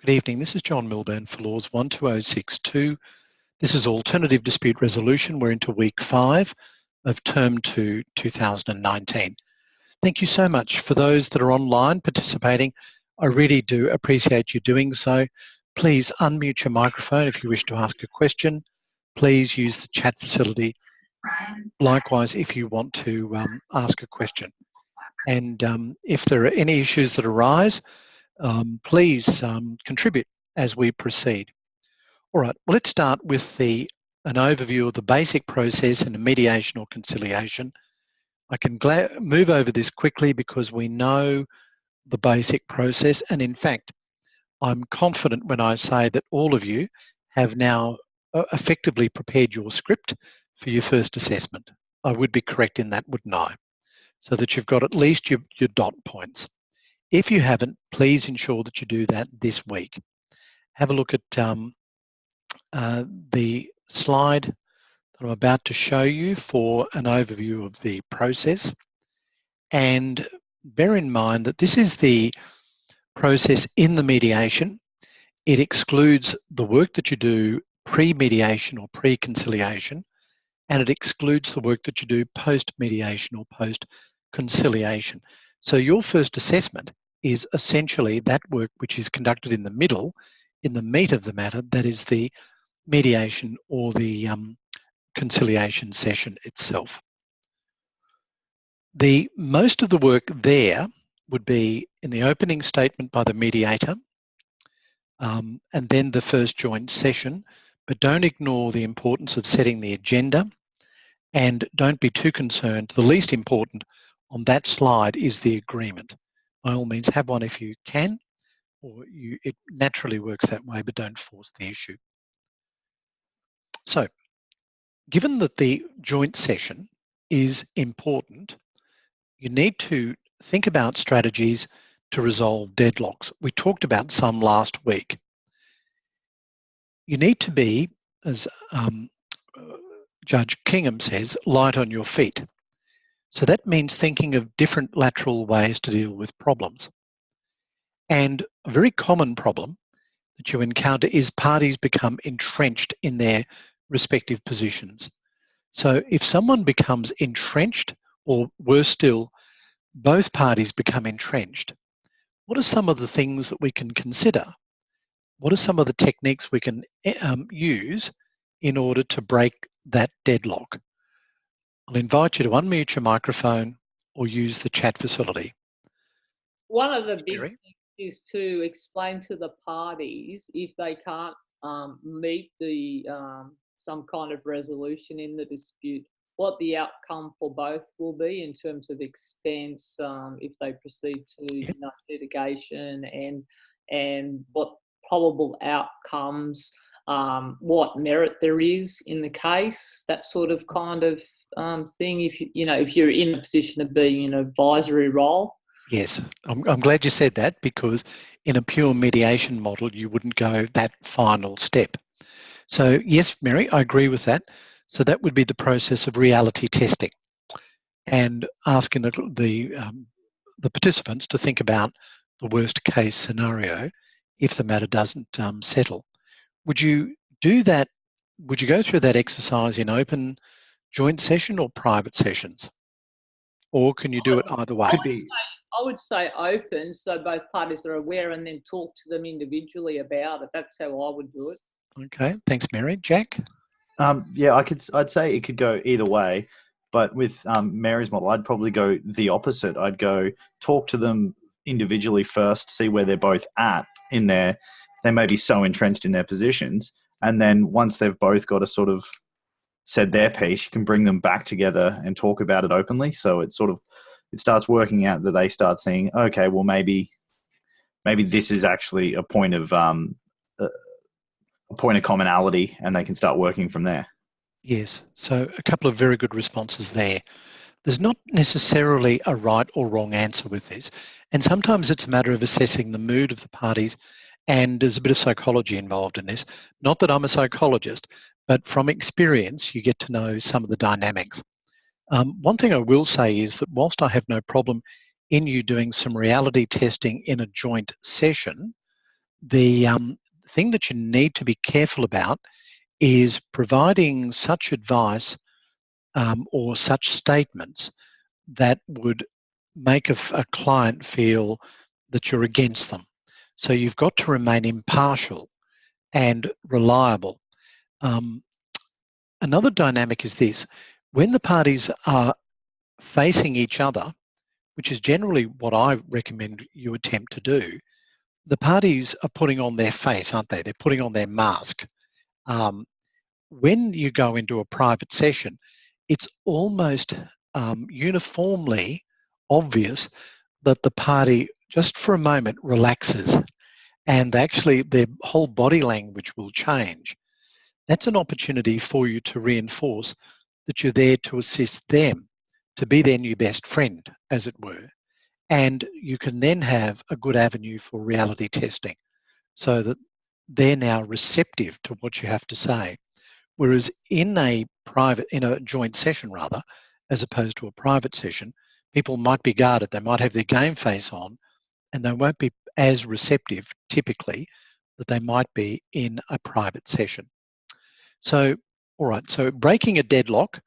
Good evening. This is John Milburn for LAWS12062. This is Alternative Dispute Resolution. We're into week 5 of term 2, 2019. Thank you so much for those that are online participating. I really do appreciate you doing so. Please unmute your microphone if you wish to ask a question. Please use the chat facility. Likewise, if you want to ask a question. And if there are any issues that arise, please contribute as we proceed. All right, well, let's start with an overview of the basic process in a mediation or conciliation. I can move over this quickly because we know the basic process, and in fact, I'm confident when I say that all of you have now effectively prepared your script for your first assessment. I would be correct in that, wouldn't I? So that you've got at least your dot points. If you haven't, please ensure that you do that this week. Have a look at the slide that I'm about to show you for an overview of the process. And bear in mind that this is the process in the mediation. It excludes the work that you do pre-mediation or pre-conciliation, and it excludes the work that you do post-mediation or post-conciliation. So your first assessment is essentially that work which is conducted in the middle, in the meat of the matter, that is the mediation or the conciliation session itself. Most of the work there would be in the opening statement by the mediator, and then the first joint session, but don't ignore the importance of setting the agenda, and don't be too concerned. The least important on that slide is the agreement. By all means, have one if you can, or it naturally works that way, but don't force the issue. So, given that the joint session is important, you need to think about strategies to resolve deadlocks. We talked about some last week. You need to be, as Judge Kingham says, light on your feet. So that means thinking of different lateral ways to deal with problems. And a very common problem that you encounter is parties become entrenched in their respective positions. So if someone becomes entrenched, or worse still, both parties become entrenched, what are some of the things that we can consider? What are some of the techniques we can use in order to break that deadlock? I'll invite you to unmute your microphone or use the chat facility. One of the big things is to explain to the parties, if they can't meet the some kind of resolution in the dispute, what the outcome for both will be in terms of expense if they proceed to litigation, and what probable outcomes, what merit there is in the case, that sort of kind of thing. If if you're in a position of being in an advisory role. Yes, I'm glad you said that, because in a pure mediation model, you wouldn't go that final step. So yes, Mary, I agree with that. So that would be the process of reality testing and asking the participants to think about the worst case scenario if the matter doesn't settle. Would you do that? Would you go through that exercise in open joint session or private sessions? Or can you do it either way? I would say open, so both parties are aware, and then talk to them individually about it. That's how I would do it. Okay, thanks, Mary. Jack? Yeah, I'd say it could go either way, but with Mary's model, I'd probably go the opposite. I'd go talk to them individually first, see where they're both at in their, they may be so entrenched in their positions, and then once they've both got a sort of said their piece, you can bring them back together and talk about it openly. So it starts working out that they start saying, okay, well maybe this is actually a point of commonality, and they can start working from there. Yes, so a couple of very good responses there. There's not necessarily a right or wrong answer with this, and sometimes it's a matter of assessing the mood of the parties, and there's a bit of psychology involved in this. Not that I'm a psychologist, but from experience, you get to know some of the dynamics. One thing I will say is that whilst I have no problem in you doing some reality testing in a joint session, The thing that you need to be careful about is providing such advice or such statements that would make a client feel that you're against them. So you've got to remain impartial and reliable. Another dynamic is this: when the parties are facing each other, which is generally what I recommend you attempt to do, the parties are putting on their face, aren't they? They're putting on their mask. When you go into a private session, it's almost uniformly obvious that the party, just for a moment, relaxes, and actually their whole body language will change. That's an opportunity for you to reinforce that you're there to assist them, to be their new best friend, as it were. And you can then have a good avenue for reality testing so that they're now receptive to what you have to say. Whereas in a joint session rather, as opposed to a private session, people might be guarded. They might have their game face on and they won't be as receptive typically that they might be in a private session. So, all right, so breaking a deadlock,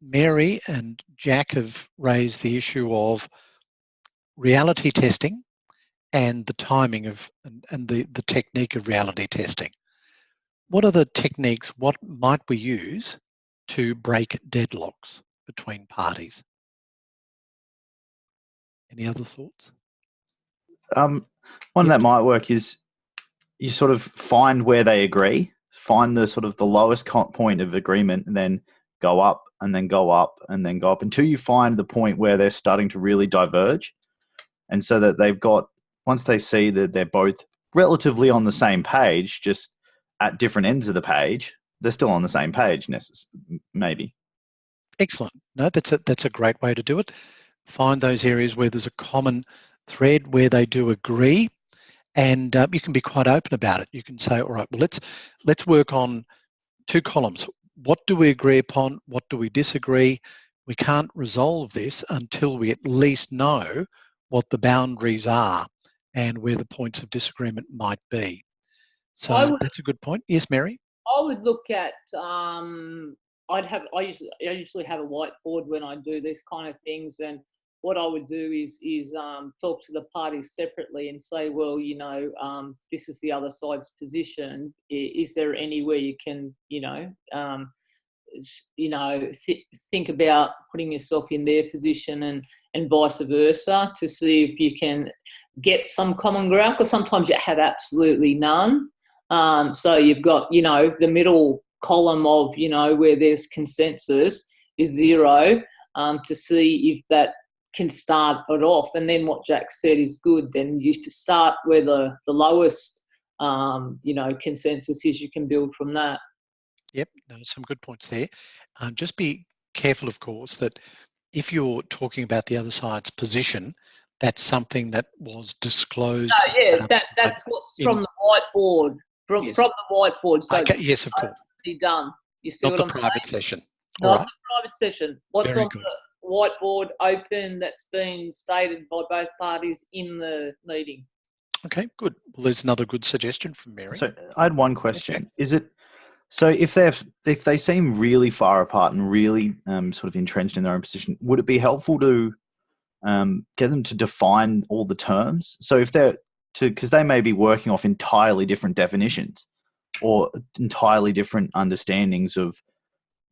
Mary and Jack have raised the issue of reality testing and the timing of and the technique of reality testing. What are the techniques, what might we use to break deadlocks between parties? Any other thoughts? One that might work is you sort of find where they agree, find the sort of the lowest point of agreement, and then go up and then go up and then go up until you find the point where they're starting to really diverge. And so that they've got, once they see that they're both relatively on the same page, just at different ends of the page, they're still on the same page, maybe. Excellent. No, that's a great way to do it. Find those areas where there's a common thread, where they do agree, and you can be quite open about it. You can say, all right, well, let's work on two columns. What do we agree upon? What do we disagree? We can't resolve this until we at least know what the boundaries are and where the points of disagreement might be. So that's a good point. Yes, Mary? I would look at, I usually have a whiteboard when I do these kind of things, and what I would do is talk to the parties separately and say, well, this is the other side's position. Is there anywhere you can, think about putting yourself in their position and vice versa, to see if you can get some common ground, because sometimes you have absolutely none. So you've got, the middle column of, where there's consensus is 0, to see if that can start it off. And then what Jack said is good. Then you start where the lowest, consensus is. You can build from that. Yep, no, some good points there. Just be careful, of course, that if you're talking about the other side's position, that's something that was disclosed. That's what's from the whiteboard. From the whiteboard. So okay, yes, of course. Done. You see not what the I'm private saying? session. Not the private session. What's Very on good. the whiteboard open that's been stated by both parties in the meeting. Okay, good. Well, there's another good suggestion from Mary. So I had one question. Is it so if they seem really far apart and really sort of entrenched in their own position, would it be helpful to get them to define all the terms? So if because they may be working off entirely different definitions or entirely different understandings of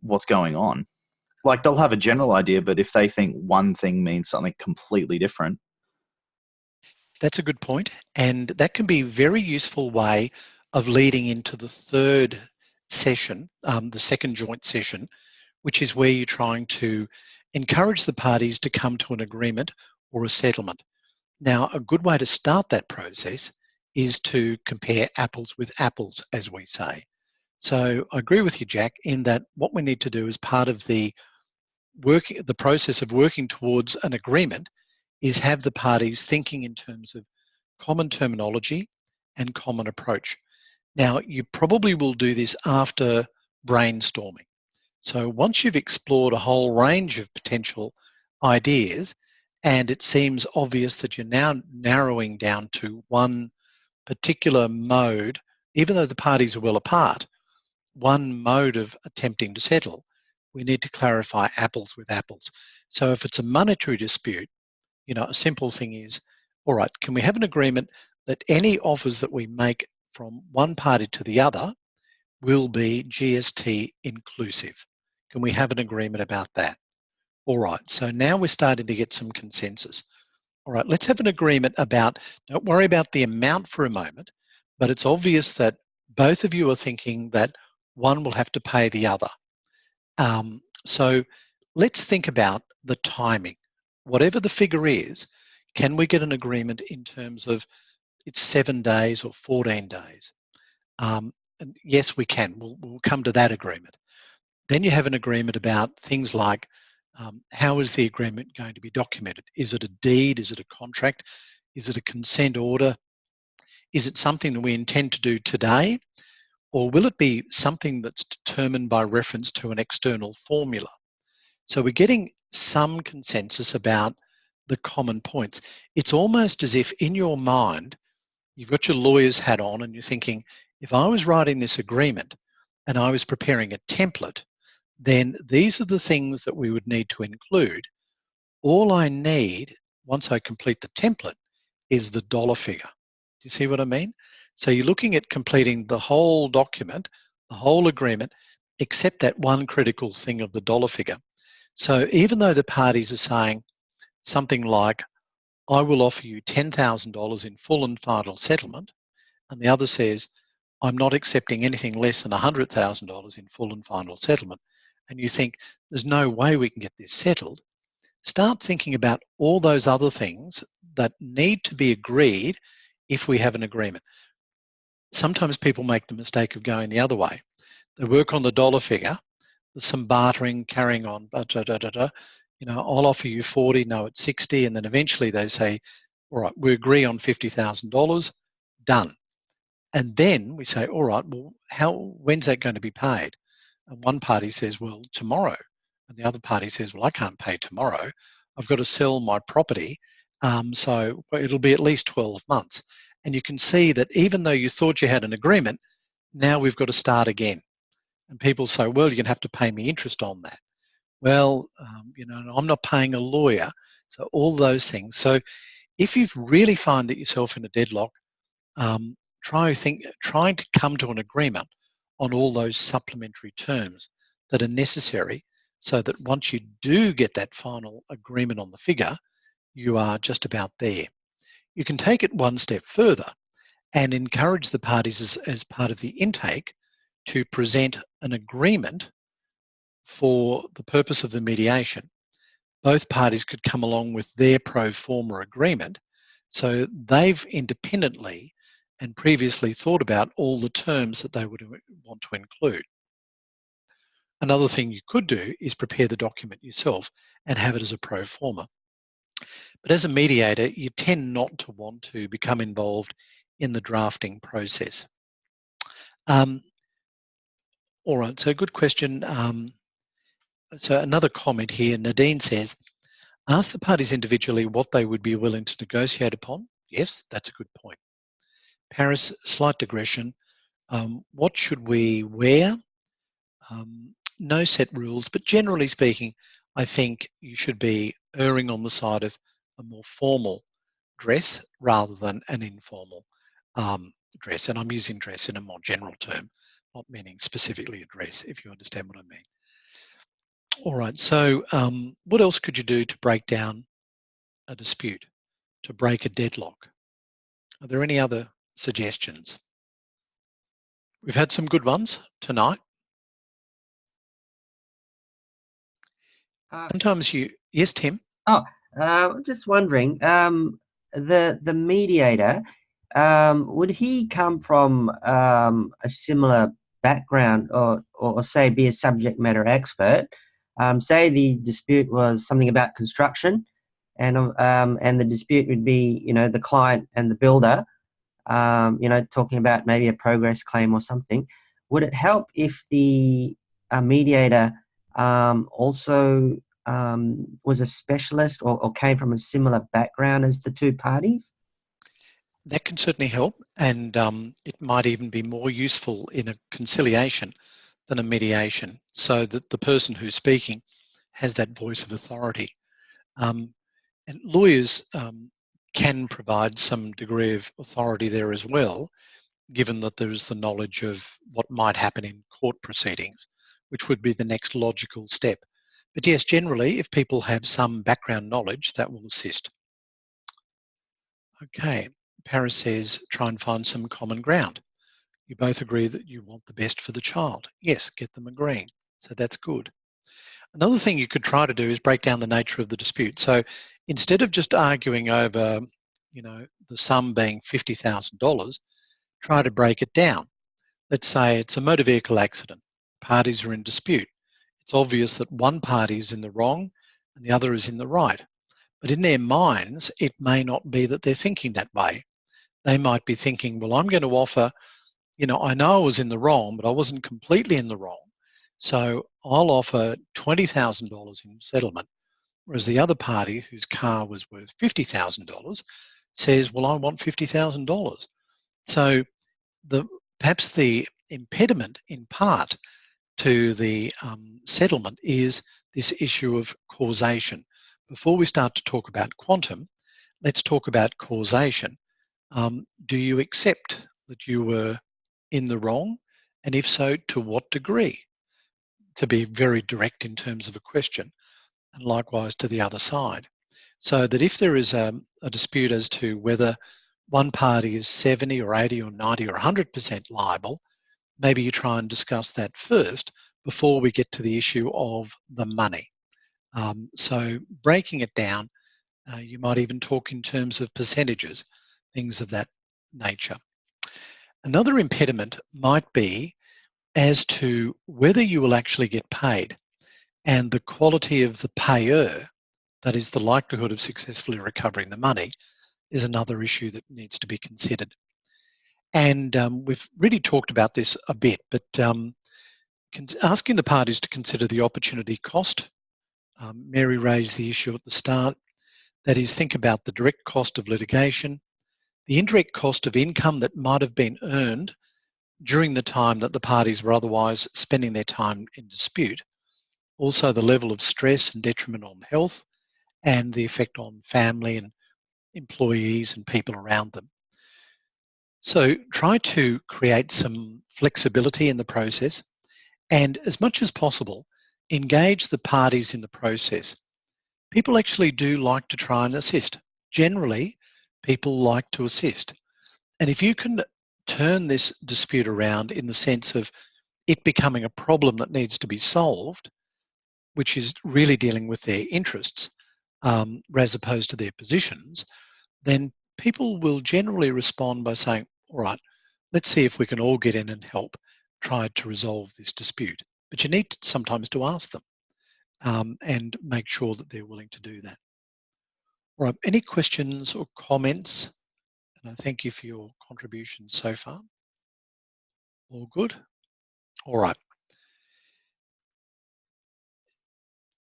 what's going on. Like they'll have a general idea, but if they think one thing means something completely different. That's a good point. And that can be a very useful way of leading into the third session, the second joint session, which is where you're trying to encourage the parties to come to an agreement or a settlement. Now, a good way to start that process is to compare apples with apples, as we say. So I agree with you, Jack, in that what we need to do as part of the process of working towards an agreement is have the parties thinking in terms of common terminology and common approach. Now, you probably will do this after brainstorming. So once you've explored a whole range of potential ideas, and it seems obvious that you're now narrowing down to one particular mode, even though the parties are well apart, one mode of attempting to settle, we need to clarify apples with apples. So if it's a monetary dispute, a simple thing is, all right, can we have an agreement that any offers that we make from one party to the other will be GST inclusive? Can we have an agreement about that? All right, so now we're starting to get some consensus. All right, let's have an agreement about, don't worry about the amount for a moment, but it's obvious that both of you are thinking that one will have to pay the other. So let's think about the timing. Whatever the figure is, can we get an agreement in terms of it's 7 days or 14 days? And yes, we can. We'll come to that agreement. Then you have an agreement about things like how is the agreement going to be documented? Is it a deed? Is it a contract? Is it a consent order? Is it something that we intend to do today? Or will it be something that's determined by reference to an external formula? So we're getting some consensus about the common points. It's almost as if in your mind, you've got your lawyer's hat on and you're thinking, if I was writing this agreement and I was preparing a template, then these are the things that we would need to include. All I need, once I complete the template, is the dollar figure. Do you see what I mean? So you're looking at completing the whole document, the whole agreement, except that one critical thing of the dollar figure. So even though the parties are saying something like, I will offer you $10,000 in full and final settlement, and the other says, I'm not accepting anything less than $100,000 in full and final settlement, and you think, there's no way we can get this settled, start thinking about all those other things that need to be agreed if we have an agreement. Sometimes people make the mistake of going the other way. They work on the dollar figure, there's some bartering, carrying on, I'll offer you 40, no, it's 60, and then eventually they say, all right, we agree on $50,000, done. And then we say, all right, well, when's that going to be paid? And one party says, well, tomorrow. And the other party says, well, I can't pay tomorrow. I've got to sell my property. So it'll be at least 12 months. And you can see that even though you thought you had an agreement, now we've got to start again. And people say, well, you're going to have to pay me interest on that. Well, I'm not paying a lawyer. So all those things. So if you really find that yourself in a deadlock, trying to come to an agreement on all those supplementary terms that are necessary so that once you do get that final agreement on the figure, you are just about there. You can take it one step further and encourage the parties as part of the intake to present an agreement for the purpose of the mediation. Both parties could come along with their pro forma agreement, so they've independently and previously thought about all the terms that they would want to include. Another thing you could do is prepare the document yourself and have it as a pro forma. But as a mediator, you tend not to want to become involved in the drafting process. All right, so good question. So another comment here, Nadine says, ask the parties individually what they would be willing to negotiate upon. Yes, that's a good point. Paris, slight digression. What should we wear? No set rules, but generally speaking, I think you should be erring on the side of a more formal dress rather than an informal dress. And I'm using dress in a more general term, not meaning specifically a dress, if you understand what I mean. All right, so what else could you do to break down a dispute, to break a deadlock? Are there any other suggestions? We've had some good ones tonight. Sometimes yes, Tim? I'm just wondering, the mediator, would he come from a similar background or say be a subject matter expert? Say the dispute was something about construction and the dispute would be, the client and the builder, talking about maybe a progress claim or something. Would it help if the mediator also was a specialist or came from a similar background as the two parties? that can certainly help, and it might even be more useful in a conciliation than a mediation, so that the person who's speaking has that voice of authority. And lawyers can provide some degree of authority there as well, given that there's the knowledge of what might happen in court proceedings, which would be the next logical step. But yes, generally, if people have some background knowledge, that will assist. Okay, Paris says, try and find some common ground. You both agree that you want the best for the child. Yes, get them agreeing. So that's good. Another thing you could try to do is break down the nature of the dispute. So instead of just arguing over, the sum being $50,000, try to break it down. Let's say it's a motor vehicle accident. Parties are in dispute. It's obvious that one party is in the wrong and the other is in the right. But in their minds, it may not be that they're thinking that way. They might be thinking, well, I'm going to offer, I know I was in the wrong, but I wasn't completely in the wrong. So I'll offer $20,000 in settlement, whereas the other party, whose car was worth $50,000, says, well, I want $50,000. So perhaps the impediment in part to the settlement is this issue of causation. Before we start to talk about quantum, let's talk about causation. Do you accept that you were in the wrong? And if so, to what degree? To be very direct in terms of a question, and likewise to the other side. So that if there is a dispute as to whether one party is 70 or 80 or 90 or 100% liable, maybe you try and discuss that first before we get to the issue of the money. So breaking it down, you might even talk in terms of percentages, things of that nature. Another impediment might be as to whether you will actually get paid, and the quality of the payer, that is the likelihood of successfully recovering the money, is another issue that needs to be considered. And we've really talked about this a bit, but asking the parties to consider the opportunity cost. Mary raised the issue at the start. That is, think about the direct cost of litigation, the indirect cost of income that might have been earned during the time that the parties were otherwise spending their time in dispute. Also, the level of stress and detriment on health and the effect on family and employees and people around them. So try to create some flexibility in the process, and as much as possible, engage the parties in the process. People actually do like to try and assist. Generally, people like to assist. And if you can turn this dispute around in the sense of it becoming a problem that needs to be solved, which is really dealing with their interests as opposed to their positions, then people will generally respond by saying, all right, let's see if we can all get in and help try to resolve this dispute. But you need sometimes to ask them and make sure that they're willing to do that. All right, any questions or comments? And I thank you for your contributions so far. All good? All right.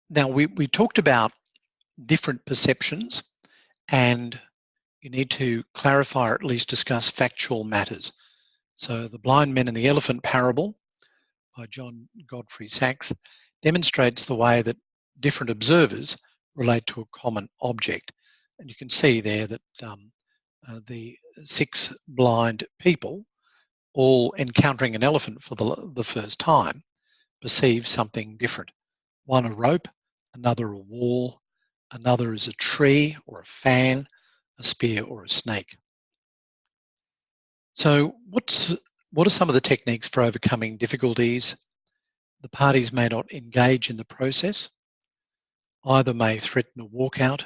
Now, we talked about different perceptions, and you need to clarify or at least discuss factual matters. So the blind men and the elephant parable by John Godfrey Sachs demonstrates the way that different observers relate to a common object. And you can see there that the 6 blind people, all encountering an elephant for the first time, perceive something different. One a rope, another a wall, another is a tree or a fan, a spear or a snake. So what are some of the techniques for overcoming difficulties? The parties may not engage in the process. Either may threaten a walkout.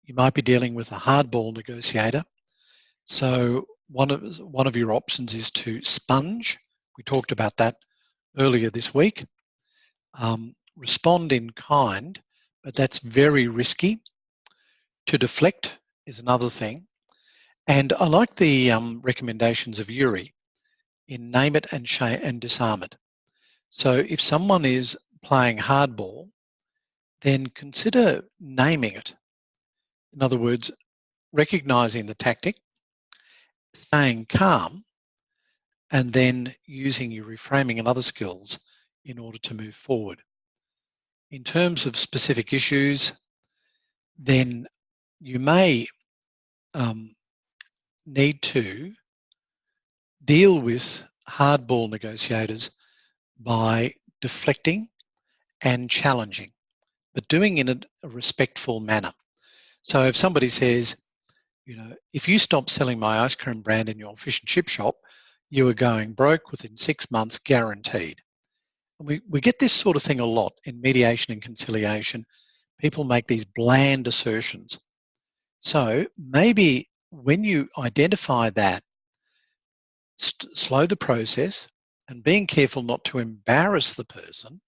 You might be dealing with a hardball negotiator. So one of your options is to sponge. We talked about that earlier this week. Respond in kind, but that's very risky. To deflect is another thing. And I like the recommendations of Yuri in name it and disarm it. So if someone is playing hardball, then consider naming it. In other words, recognizing the tactic staying calm, and then using your reframing and other skills in order to move forward. In terms of specific issues, then you may need to deal with hardball negotiators by deflecting and challenging, but doing it in a respectful manner. So if somebody says, you know, if you stop selling my ice cream brand in your fish and chip shop, you are going broke within 6 months, guaranteed. And we get this sort of thing a lot in mediation and conciliation. People make these bland assertions. So maybe when you identify that, slow the process, and being careful not to embarrass the person,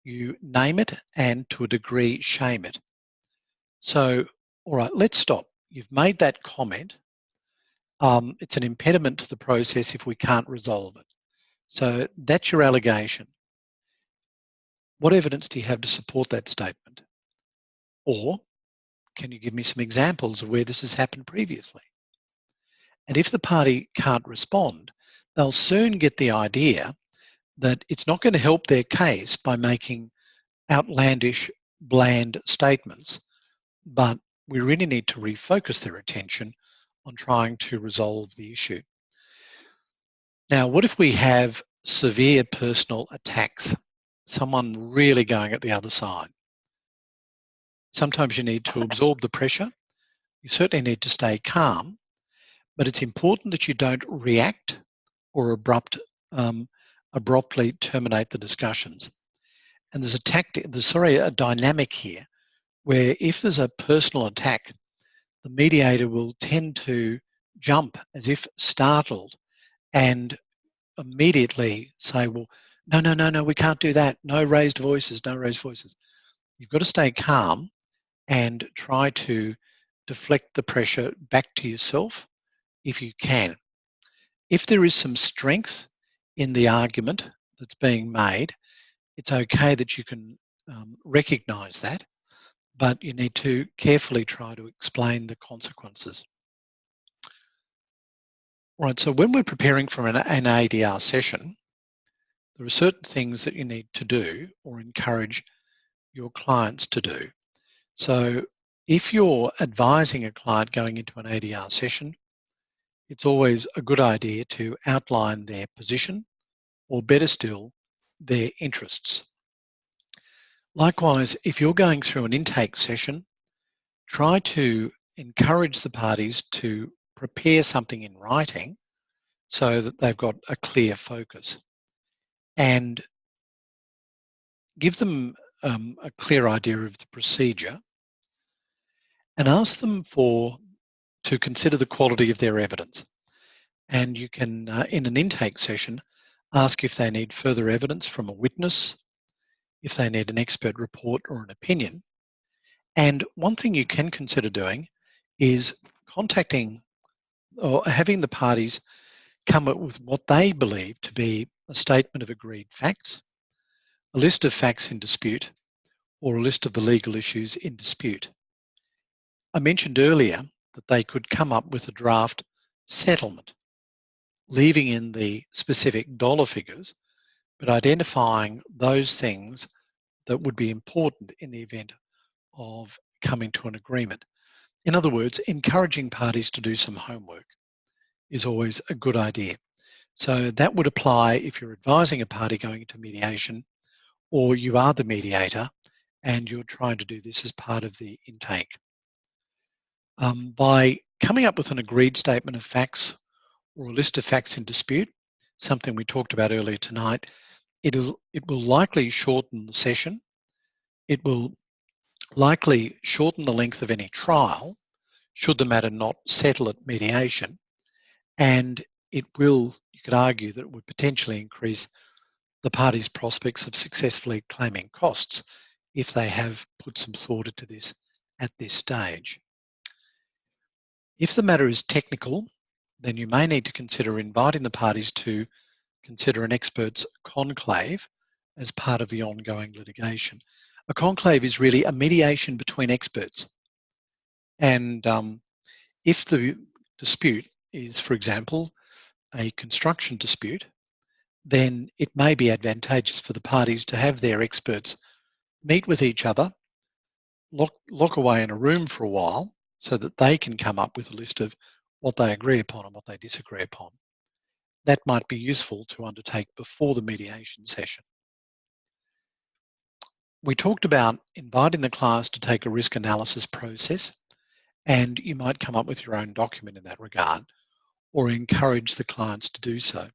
you name it and to a degree shame it. So, all right, let's stop. You've made that comment. It's an impediment to the process if we can't resolve it. So that's your allegation. What evidence do you have to support that statement? Or can you give me some examples of where this has happened previously? And if the party can't respond, they'll soon get the idea that it's not going to help their case by making outlandish, bland statements, but we really need to refocus their attention on trying to resolve the issue. Now, what if we have severe personal attacks? Someone really going at the other side. Sometimes you need to absorb the pressure. You certainly need to stay calm, but it's important that you don't react or abruptly terminate the discussions. And there's a dynamic here where if there's a personal attack, the mediator will tend to jump as if startled and immediately say, well, no, we can't do that. No raised voices, no raised voices. You've got to stay calm and try to deflect the pressure back to yourself if you can. If there is some strength in the argument that's being made, it's okay that you can recognize that, but you need to carefully try to explain the consequences. Right, so when we're preparing for an ADR session, there are certain things that you need to do or encourage your clients to do. So if you're advising a client going into an ADR session, it's always a good idea to outline their position, or better still, their interests. Likewise, if you're going through an intake session, try to encourage the parties to prepare something in writing so that they've got a clear focus, and give them a clear idea of the procedure, and ask them to consider the quality of their evidence. And you can, in an intake session, ask if they need further evidence from a witness, if they need an expert report or an opinion. And one thing you can consider doing is contacting or having the parties come up with what they believe to be a statement of agreed facts, a list of facts in dispute, or a list of the legal issues in dispute. I mentioned earlier that they could come up with a draft settlement, leaving in the specific dollar figures, but identifying those things that would be important in the event of coming to an agreement. In other words, encouraging parties to do some homework is always a good idea. So that would apply if you're advising a party going into mediation, or you are the mediator and you're trying to do this as part of the intake. By coming up with an agreed statement of facts or a list of facts in dispute, something we talked about earlier tonight, it will likely shorten the session. It will likely shorten the length of any trial, should the matter not settle at mediation. And it will, you could argue that it would potentially increase the parties' prospects of successfully claiming costs if they have put some thought into this at this stage. If the matter is technical, then you may need to consider inviting the parties to consider an experts conclave as part of the ongoing litigation. A conclave is really a mediation between experts. And if the dispute is, for example, a construction dispute, then it may be advantageous for the parties to have their experts meet with each other, lock away in a room for a while so that they can come up with a list of what they agree upon and what they disagree upon. That might be useful to undertake before the mediation session. We talked about inviting the class to take a risk analysis process, and you might come up with your own document in that regard or encourage the clients to do so.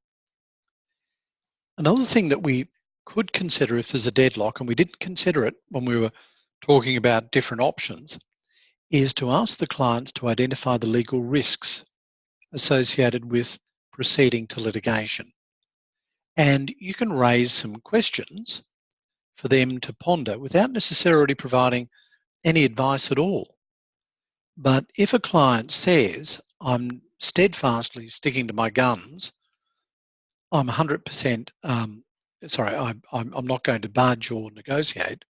Another thing that we could consider if there's a deadlock, and we didn't consider it when we were talking about different options, is to ask the clients to identify the legal risks associated with proceeding to litigation. And you can raise some questions for them to ponder without necessarily providing any advice at all. But if a client says, I'm steadfastly sticking to my guns, I'm 100%, I'm not going to budge or negotiate,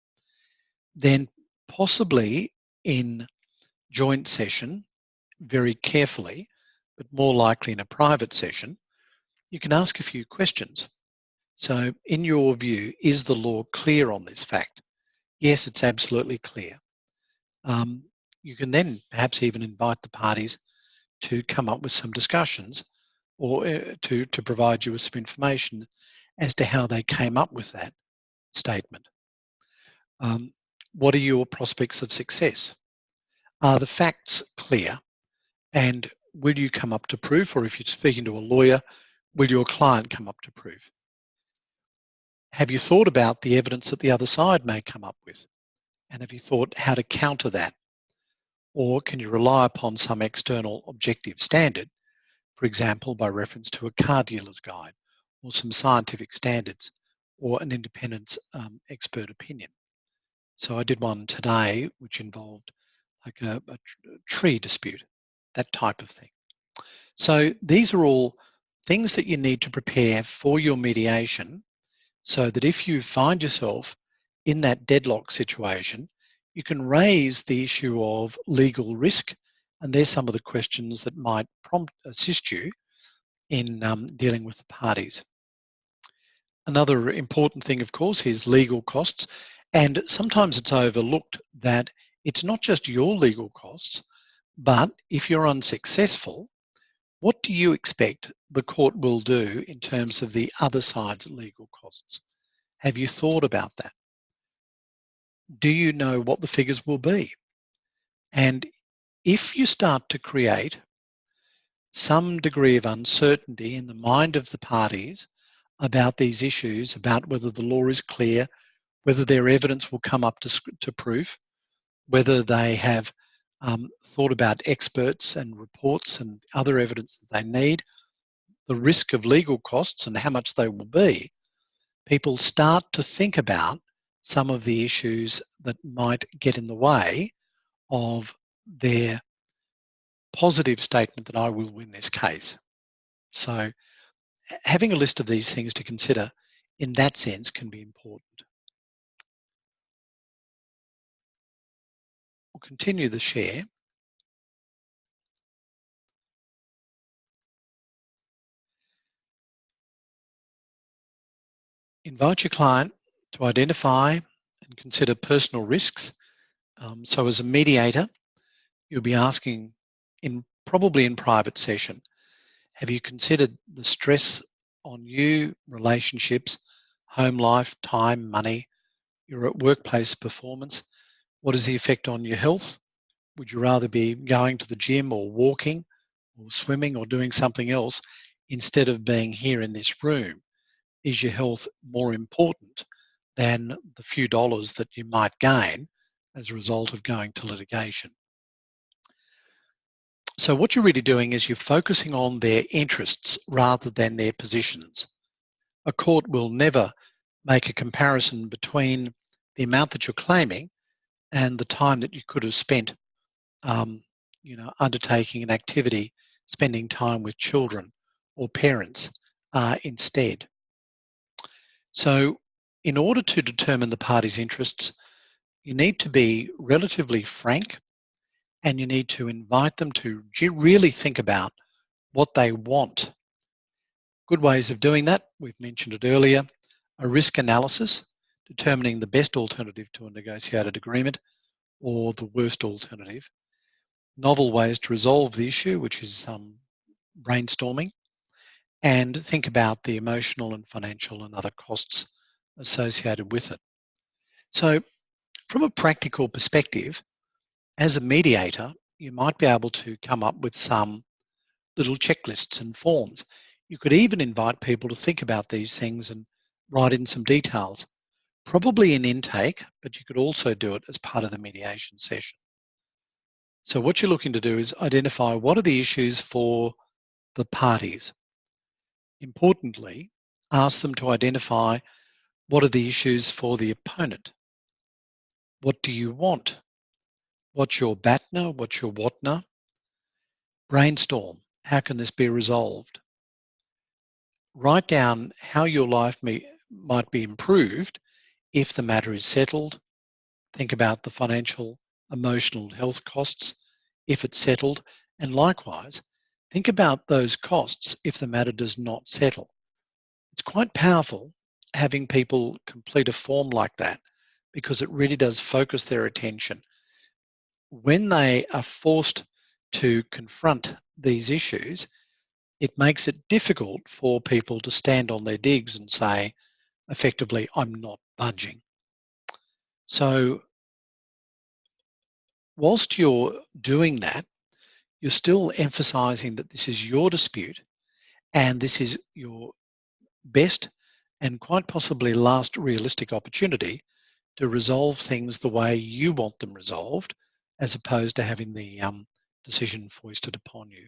then possibly in joint session, very carefully, but more likely in a private session, you can ask a few questions. So in your view, is the law clear on this fact? Yes, it's absolutely clear. You can then perhaps even invite the parties to come up with some discussions or to provide you with some information as to how they came up with that statement. What are your prospects of success? Are the facts clear? And will you come up to proof? Or if you're speaking to a lawyer, will your client come up to proof? Have you thought about the evidence that the other side may come up with? And have you thought how to counter that? Or can you rely upon some external objective standard, for example, by reference to a car dealer's guide or some scientific standards or an independent expert opinion? So I did one today which involved like a tree dispute, that type of thing. So these are all things that you need to prepare for your mediation so that if you find yourself in that deadlock situation, you can raise the issue of legal risk, and there's some of the questions that might assist you in dealing with the parties. Another important thing, of course, is legal costs, and sometimes it's overlooked that it's not just your legal costs, but if you're unsuccessful, what do you expect the court will do in terms of the other side's legal costs? Have you thought about that? Do you know what the figures will be? And if you start to create some degree of uncertainty in the mind of the parties about these issues, about whether the law is clear, whether their evidence will come up to proof, whether they have thought about experts and reports and other evidence that they need, the risk of legal costs and how much they will be, people start to think about some of the issues that might get in the way of their positive statement that I will win this case. So having a list of these things to consider in that sense can be important. We'll continue the share. Invite your client to identify and consider personal risks. So as a mediator, you'll be asking, probably in private session, have you considered the stress on you, relationships, home life, time, money, your workplace performance? What is the effect on your health? Would you rather be going to the gym or walking or swimming or doing something else instead of being here in this room? Is your health more important than the few dollars that you might gain as a result of going to litigation? So what you're really doing is you're focusing on their interests rather than their positions. A court will never make a comparison between the amount that you're claiming and the time that you could have spent undertaking an activity, spending time with children or parents instead. So in order to determine the parties' interests, you need to be relatively frank and you need to invite them to really think about what they want. Good ways of doing that, we've mentioned it earlier, a risk analysis, determining the best alternative to a negotiated agreement or the worst alternative. Novel ways to resolve the issue, which is brainstorming, and think about the emotional and financial and other costs associated with it. So from a practical perspective, as a mediator, you might be able to come up with some little checklists and forms. You could even invite people to think about these things and write in some details, probably in intake, but you could also do it as part of the mediation session. So what you're looking to do is identify what are the issues for the parties. Importantly, ask them to identify what are the issues for the opponent. What do you want? What's your BATNA? What's your WATNA? Brainstorm. How can this be resolved? Write down how your life might be improved if the matter is settled. Think about the financial, emotional, health costs if it's settled. And likewise, think about those costs if the matter does not settle. It's quite powerful having people complete a form like that because it really does focus their attention. When they are forced to confront these issues, it makes it difficult for people to stand on their digs and say, effectively, I'm not budging. So whilst you're doing that, you're still emphasising that this is your dispute and this is your best and quite possibly last realistic opportunity to resolve things the way you want them resolved, as opposed to having the decision foisted upon you.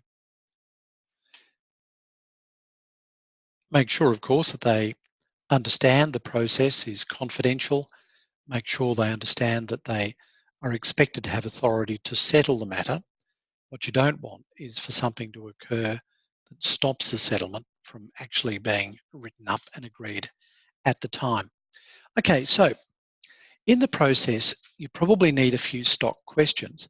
Make sure, of course, that they understand the process is confidential. Make sure they understand that they are expected to have authority to settle the matter. What you don't want is for something to occur that stops the settlement from actually being written up and agreed at the time. Okay, so in the process, you probably need a few stock questions.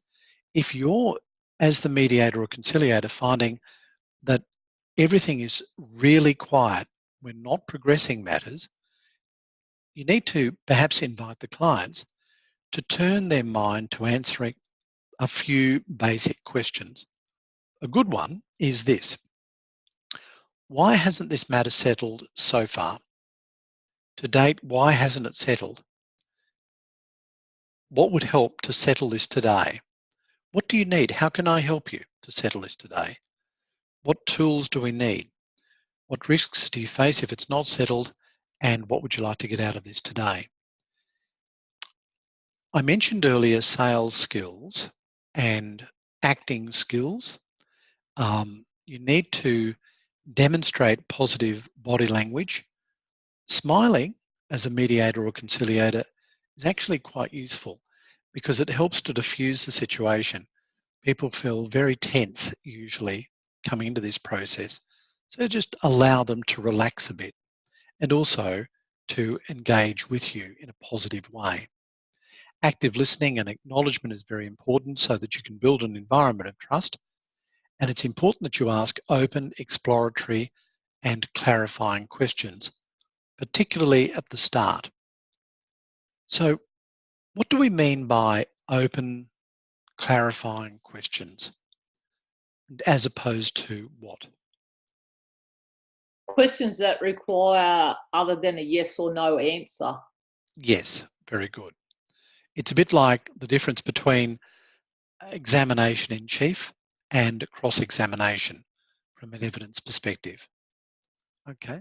If you're, as the mediator or conciliator, finding that everything is really quiet, we're not progressing matters, you need to perhaps invite the clients to turn their mind to answering a few basic questions. A good one is this: why hasn't this matter settled so far? To date, why hasn't it settled? What would help to settle this today? What do you need? How can I help you to settle this today? What tools do we need? What risks do you face if it's not settled? And what would you like to get out of this today? I mentioned earlier sales skills and acting skills. You need to demonstrate positive body language. Smiling as a mediator or conciliator is actually quite useful because it helps to diffuse the situation. People feel very tense usually coming into this process. So just allow them to relax a bit and also to engage with you in a positive way. Active listening and acknowledgement is very important so that you can build an environment of trust. And it's important that you ask open, exploratory, and clarifying questions, particularly at the start. So what do we mean by open, clarifying questions, as opposed to what? Questions that require other than a yes or no answer. Yes, very good. It's a bit like the difference between examination in chief and cross-examination from an evidence perspective. Okay,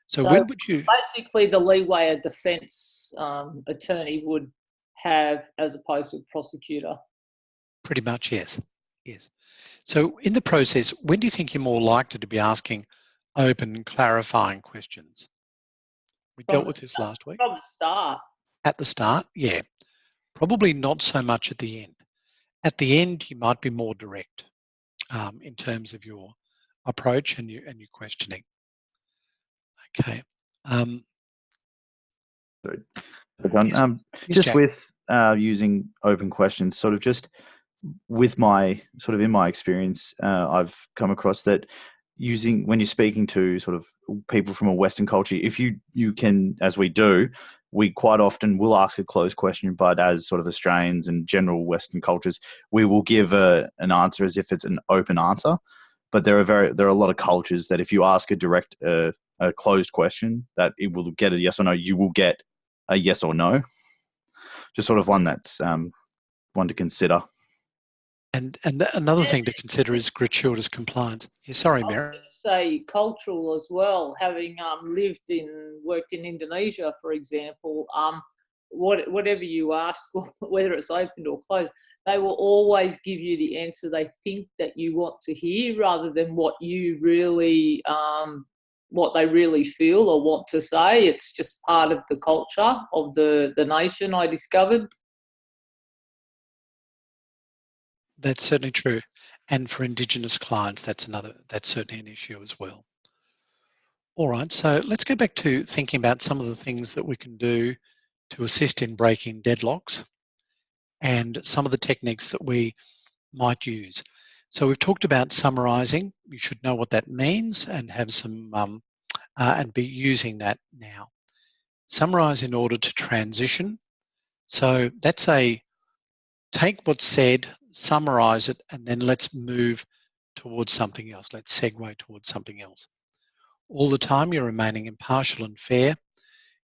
so when would you... Basically the leeway a defence attorney would have as opposed to a prosecutor. Pretty much, yes. Yes. So in the process, when do you think you're more likely to be asking open, clarifying questions? We dealt with this last week. From the start. At the start, yeah. Probably not so much at the end. At the end, you might be more direct in terms of your approach and your questioning. Okay. Sorry. Just with using open questions, sort of just with my sort of in my experience, I've come across that when you're speaking to sort of people from a Western culture, if you can, as we do, we quite often will ask a closed question, but as sort of Australians and general Western cultures, we will give an answer as if it's an open answer. But there are a lot of cultures that if you ask a direct, a closed question, that it will get a yes or no, you will get a yes or no. Just sort of one that's one to consider. And another thing to consider is gratuitous compliance. Yeah, sorry, I was Mary. going to say cultural as well. Having worked in Indonesia, for example, whatever you ask, whether it's open or closed, they will always give you the answer they think that you want to hear, rather than what you really, what they really feel or want to say. It's just part of the culture of the nation, I discovered. That's certainly true. And for Indigenous clients, that's certainly an issue as well. All right, so let's go back to thinking about some of the things that we can do to assist in breaking deadlocks and some of the techniques that we might use. So we've talked about summarizing. You should know what that means and have some and be using that now. Summarize in order to transition. So that's take what's said, summarize it, and then let's move towards something else. Let's segue towards something else. All the time you're remaining impartial and fair.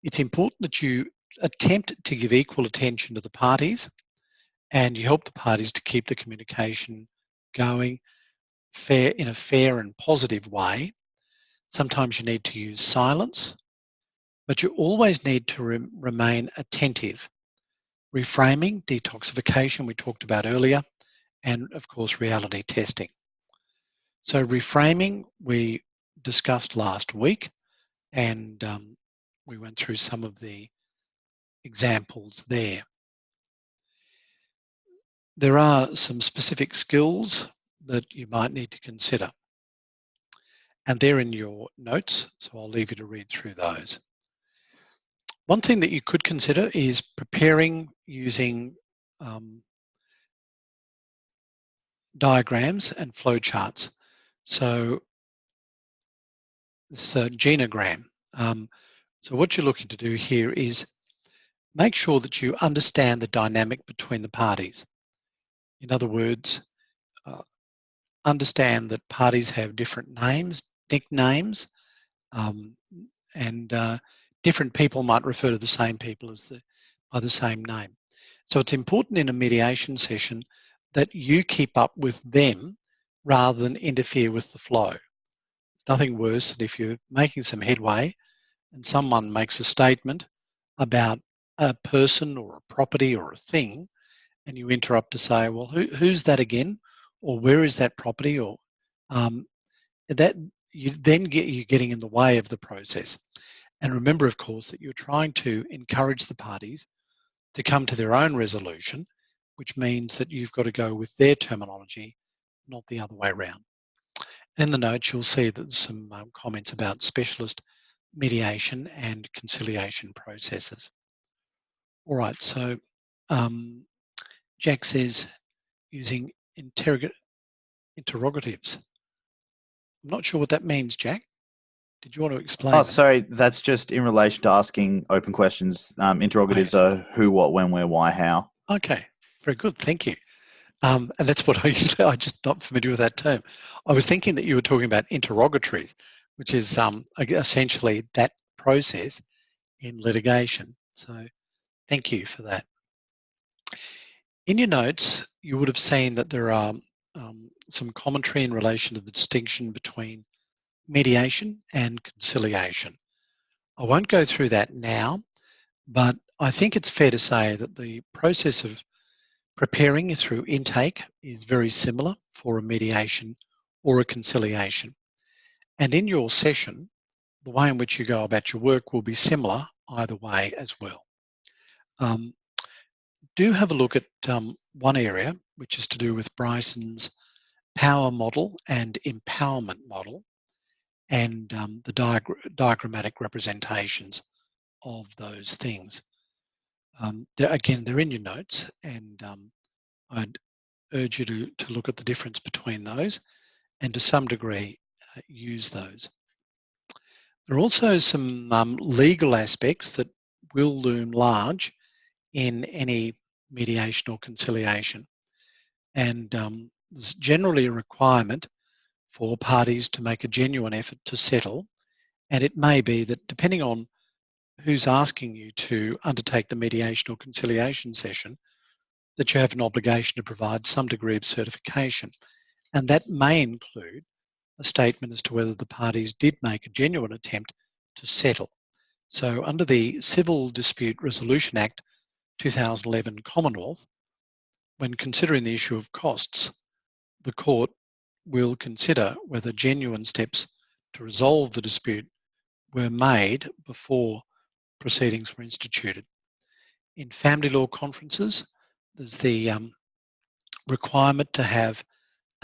It's important that you attempt to give equal attention to the parties, and you help the parties to keep the communication going in a fair and positive way. Sometimes you need to use silence, but you always need to remain attentive. Reframing, detoxification we talked about earlier, and of course reality testing. So reframing we discussed last week, and we went through some of the examples there. There are some specific skills that you might need to consider, and they're in your notes, so I'll leave you to read through those. One thing that you could consider is preparing using diagrams and flowcharts. So this genogram. So what you're looking to do here is make sure that you understand the dynamic between the parties. In other words, understand that parties have different names, nicknames, and different people might refer to the same people by the same name. So it's important in a mediation session that you keep up with them rather than interfere with the flow. Nothing worse than if you're making some headway and someone makes a statement about a person or a property or a thing, and you interrupt to say, well, who's that again? Or where is that property? Or that you're getting in the way of the process. And remember, of course, that you're trying to encourage the parties to come to their own resolution, which means that you've got to go with their terminology, not the other way around. In the notes, you'll see that there's some comments about specialist mediation and conciliation processes. All right, so Jack says using interrogatives. I'm not sure what that means, Jack. Did you want to explain that? Sorry, that's just in relation to asking open questions. Interrogatives are who, what, when, where, why, how. Okay, very good, thank you. And that's what I'm just not familiar with that term. I was thinking that you were talking about interrogatories, which is essentially that process in litigation. So thank you for that. In your notes, you would have seen that there are some commentary in relation to the distinction between mediation and conciliation. I won't go through that now, but I think it's fair to say that the process of preparing through intake is very similar for a mediation or a conciliation. And in your session, the way in which you go about your work will be similar either way as well. Do have a look at one area, which is to do with Bryson's power model and empowerment model, and the diagrammatic representations of those things. Again, they're in your notes, and I'd urge you to look at the difference between those and to some degree use those. There are also some legal aspects that will loom large in any mediation or conciliation. And there's generally a requirement for parties to make a genuine effort to settle. And it may be that depending on who's asking you to undertake the mediation or conciliation session, that you have an obligation to provide some degree of certification. And that may include a statement as to whether the parties did make a genuine attempt to settle. So under the Civil Dispute Resolution Act 2011 Commonwealth, when considering the issue of costs, the court will consider whether genuine steps to resolve the dispute were made before proceedings were instituted. In family law conferences, there's the requirement to have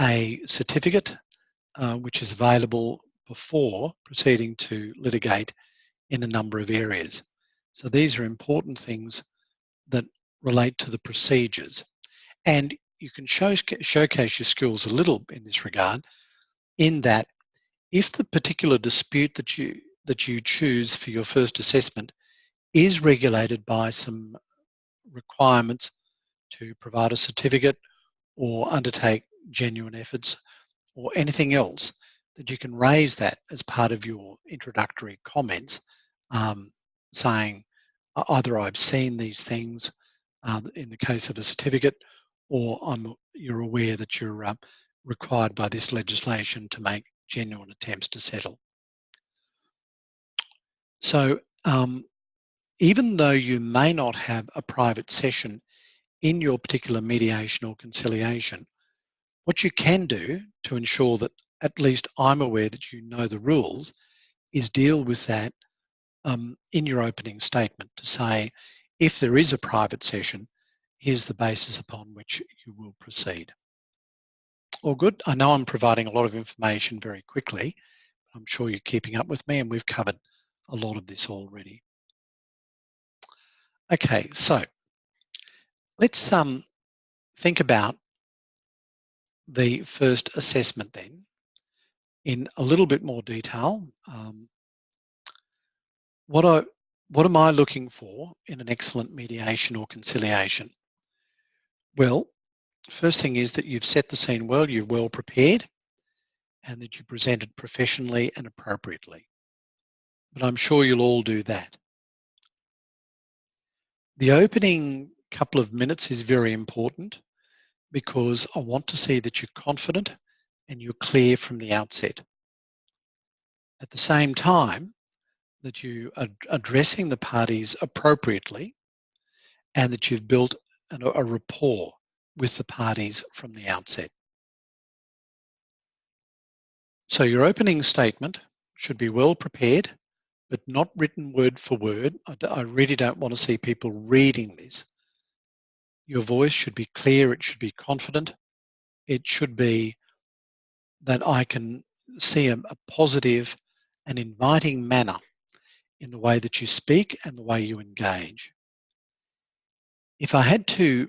a certificate which is available before proceeding to litigate in a number of areas. So these are important things that relate to the procedures. And you can showcase your skills a little in this regard, in that if the particular dispute that you choose for your first assessment is regulated by some requirements to provide a certificate or undertake genuine efforts or anything else, that you can raise that as part of your introductory comments, saying either I've seen these things in the case of a certificate, or you're aware that you're required by this legislation to make genuine attempts to settle. So even though you may not have a private session in your particular mediation or conciliation, what you can do to ensure that at least I'm aware that you know the rules is deal with that in your opening statement to say, if there is a private session, here's the basis upon which you will proceed. All good? I know I'm providing a lot of information very quickly. I'm sure you're keeping up with me, and we've covered a lot of this already. Okay, so let's think about the first assessment then in a little bit more detail. What am I looking for in an excellent mediation or conciliation? Well, first thing is that you've set the scene well, you're well prepared, and that you presented professionally and appropriately. But I'm sure you'll all do that. The opening couple of minutes is very important because I want to see that you're confident and you're clear from the outset. At the same time, that you are addressing the parties appropriately and that you've built a rapport with the parties from the outset. So your opening statement should be well prepared, but not written word for word. I really don't want to see people reading this. Your voice should be clear, it should be confident, it should be that I can see a positive and inviting manner in the way that you speak and the way you engage. If I had to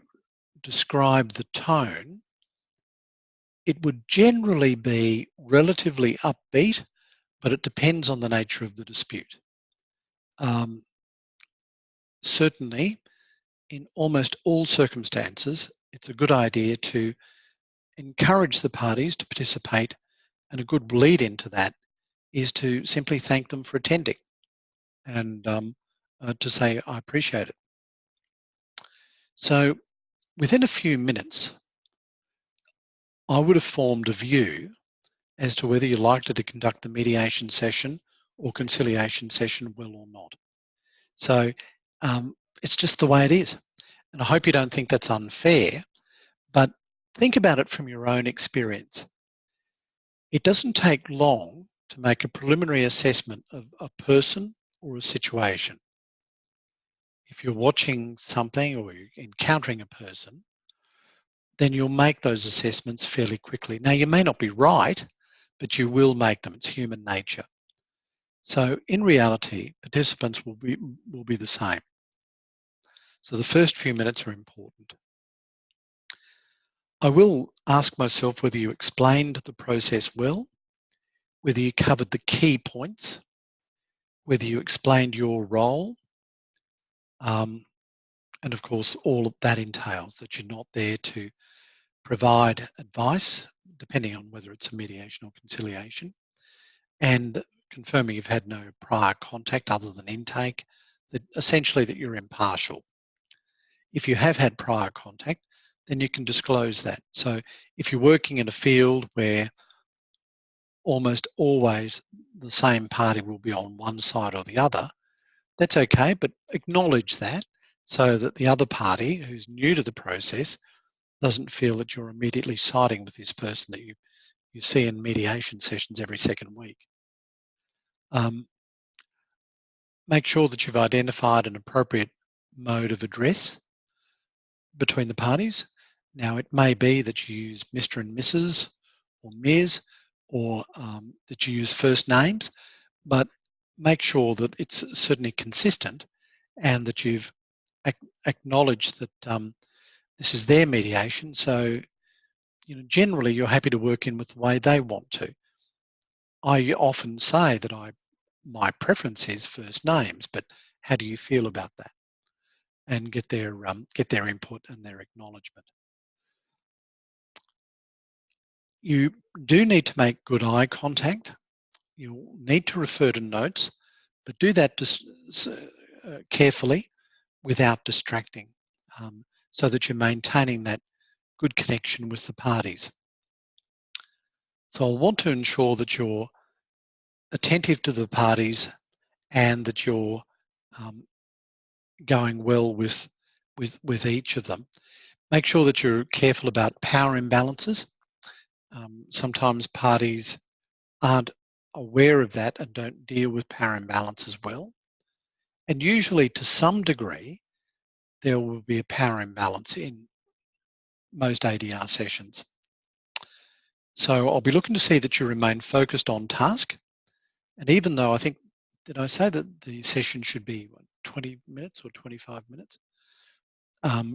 describe the tone, it would generally be relatively upbeat, but it depends on the nature of the dispute. Certainly, in almost all circumstances, it's a good idea to encourage the parties to participate, and a good lead into that is to simply thank them for attending and to say, I appreciate it. So within a few minutes, I would have formed a view as to whether you're likely to conduct the mediation session or conciliation session well or not. So it's just the way it is. And I hope you don't think that's unfair, but think about it from your own experience. It doesn't take long to make a preliminary assessment of a person or a situation. If you're watching something or you're encountering a person, then you'll make those assessments fairly quickly. Now, you may not be right, but you will make them. It's human nature. So in reality, participants will be the same. So the first few minutes are important. I will ask myself whether you explained the process well, whether you covered the key points, whether you explained your role, and of course all that entails that you're not there to provide advice, depending on whether it's a mediation or conciliation, and confirming you've had no prior contact other than intake, that essentially that you're impartial. If you have had prior contact, then you can disclose that. So if you're working in a field where almost always the same party will be on one side or the other, that's okay, but acknowledge that so that the other party who's new to the process doesn't feel that you're immediately siding with this person that you see in mediation sessions every second week. Make sure that you've identified an appropriate mode of address between the parties. Now, it may be that you use Mr. and Mrs. or Ms. or that you use first names, but make sure that it's certainly consistent and that you've acknowledged that this is their mediation. So, generally you're happy to work in with the way they want to. I often say that my preference is first names, but how do you feel about that? And get their input and their acknowledgement. You do need to make good eye contact. You'll need to refer to notes, but do that carefully without distracting, so that you're maintaining that good connection with the parties. So I'll want to ensure that you're attentive to the parties and that you're going well with each of them. Make sure that you're careful about power imbalances. Sometimes parties aren't aware of that and don't deal with power imbalances well. And usually to some degree, there will be a power imbalance in most ADR sessions. So I'll be looking to see that you remain focused on task. And even though I think, did I say that the session should be 20 minutes or 25 minutes?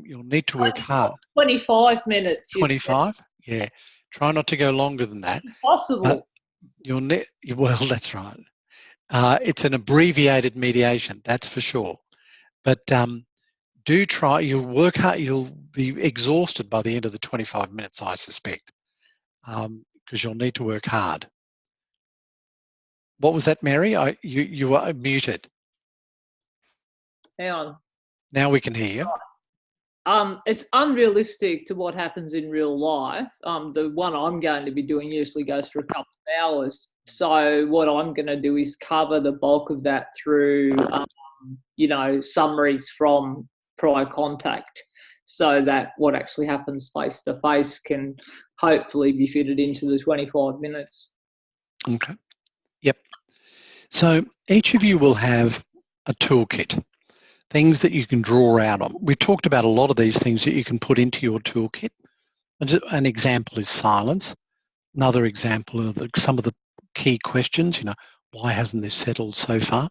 You'll need to work hard. 25 minutes. 25? Yeah. Try not to go longer than that. Possible. Well, that's right. It's an abbreviated mediation, that's for sure. But do try, you'll work hard, you'll be exhausted by the end of the 25 minutes, I suspect, because you'll need to work hard. What was that, Mary? You were muted. Hang on. Now we can hear you. It's unrealistic to what happens in real life. The one I'm going to be doing usually goes for a couple of hours. So what I'm going to do is cover the bulk of that through, summaries from prior contact, so that what actually happens face to face can hopefully be fitted into the 25 minutes. Okay. Yep. So each of you will have a toolkit. Things that you can draw out on. We talked about a lot of these things that you can put into your toolkit. An example is silence. Another example of some of the key questions, why hasn't this settled so far?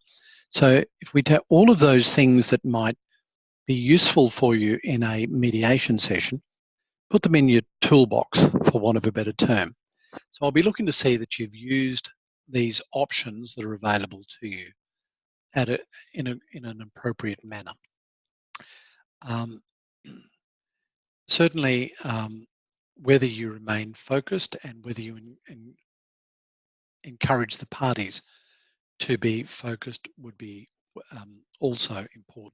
So if we take all of those things that might be useful for you in a mediation session, put them in your toolbox, for want of a better term. So I'll be looking to see that you've used these options that are available to you in an appropriate manner. Certainly, whether you remain focused and whether you encourage the parties to be focused would be also important.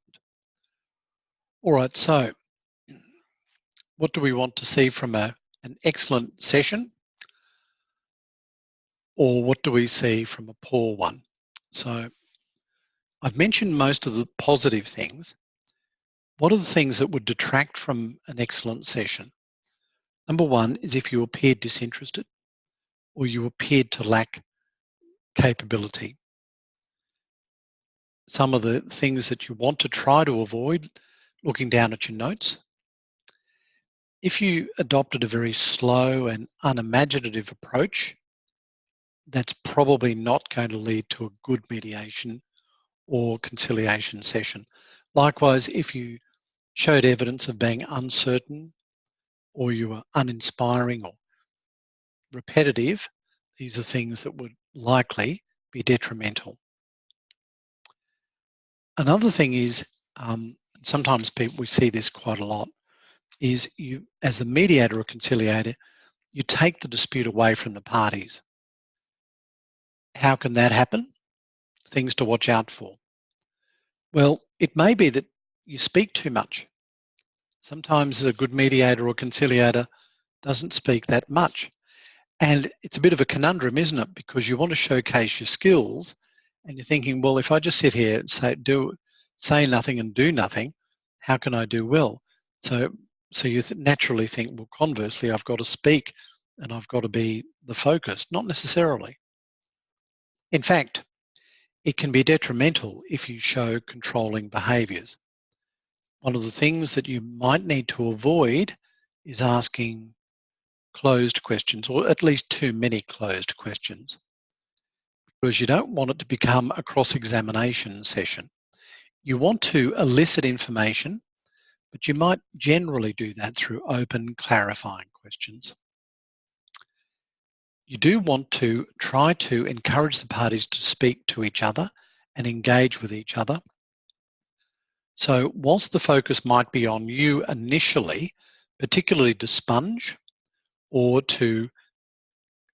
All right, so what do we want to see from an excellent session, or what do we see from a poor one? So I've mentioned most of the positive things. What are the things that would detract from an excellent session? Number one is if you appeared disinterested or you appeared to lack capability. Some of the things that you want to try to avoid, looking down at your notes. If you adopted a very slow and unimaginative approach, that's probably not going to lead to a good mediation or conciliation session. Likewise, if you showed evidence of being uncertain or you are uninspiring or repetitive, these are things that would likely be detrimental. Another thing is, sometimes we see this quite a lot, is you, as the mediator or conciliator, you take the dispute away from the parties. How can that happen? Things to watch out for. Well, it may be that you speak too much. Sometimes a good mediator or conciliator doesn't speak that much. And it's a bit of a conundrum, isn't it? Because you want to showcase your skills and you're thinking, well, if I just sit here and say nothing and do nothing, how can I do well? So you naturally think, well, conversely, I've got to speak and I've got to be the focus. Not necessarily. In fact, it can be detrimental if you show controlling behaviours. One of the things that you might need to avoid is asking closed questions, or at least too many closed questions, because you don't want it to become a cross-examination session. You want to elicit information, but you might generally do that through open, clarifying questions. You do want to try to encourage the parties to speak to each other and engage with each other. So whilst the focus might be on you initially, particularly to sponge or to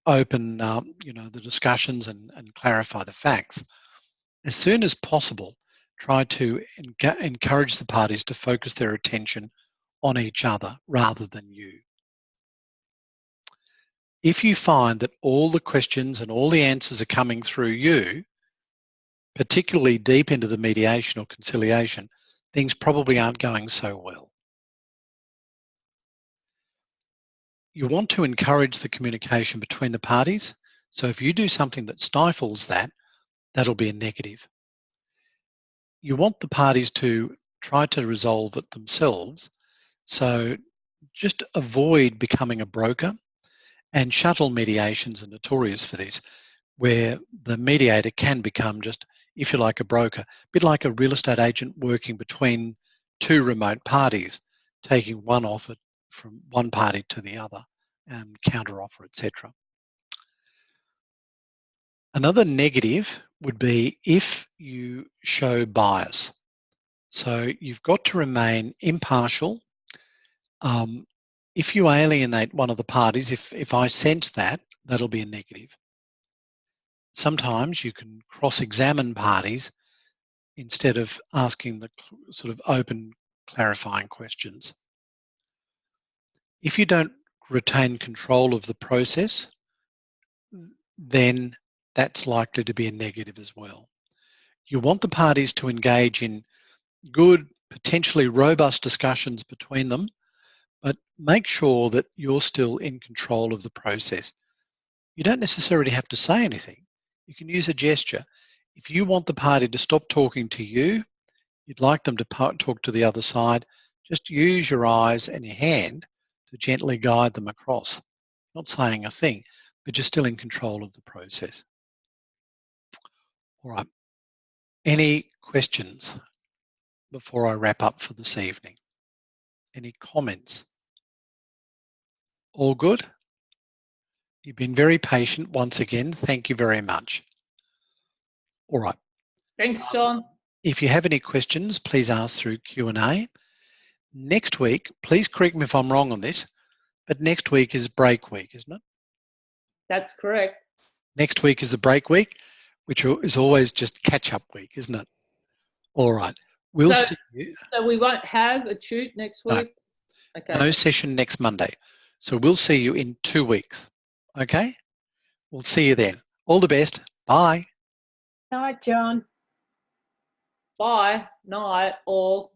open the discussions and clarify the facts, as soon as possible, try to encourage the parties to focus their attention on each other rather than you. If you find that all the questions and all the answers are coming through you, particularly deep into the mediation or conciliation, things probably aren't going so well. You want to encourage the communication between the parties. So if you do something that stifles that, that'll be a negative. You want the parties to try to resolve it themselves. So just avoid becoming a broker, and shuttle mediations are notorious for this, where the mediator can become just, if you like, a broker, a bit like a real estate agent working between two remote parties, taking one offer from one party to the other and counter offer, etc. Another negative would be if you show bias. So you've got to remain impartial. If you alienate one of the parties, if I sense that, that'll be a negative. Sometimes you can cross-examine parties instead of asking the sort of open, clarifying questions. If you don't retain control of the process, then that's likely to be a negative as well. You want the parties to engage in good, potentially robust discussions between them, but make sure that you're still in control of the process. You don't necessarily have to say anything. You can use a gesture. If you want the party to stop talking to you, you'd like them to talk to the other side, just use your eyes and your hand to gently guide them across. Not saying a thing, but you're still in control of the process. All right. Any questions before I wrap up for this evening? Any comments? All good? You've been very patient once again. Thank you very much. All right. Thanks, John. If you have any questions, please ask through Q&A. Next week, please correct me if I'm wrong on this, but next week is break week, isn't it? That's correct. Next week is the break week, which is always just catch-up week, isn't it? All right. We'll see you. So we won't have a shoot next week? No. Okay. No session next Monday. So we'll see you in 2 weeks. Okay? We'll see you then. All the best. Bye. Night, John. Bye. Night, all.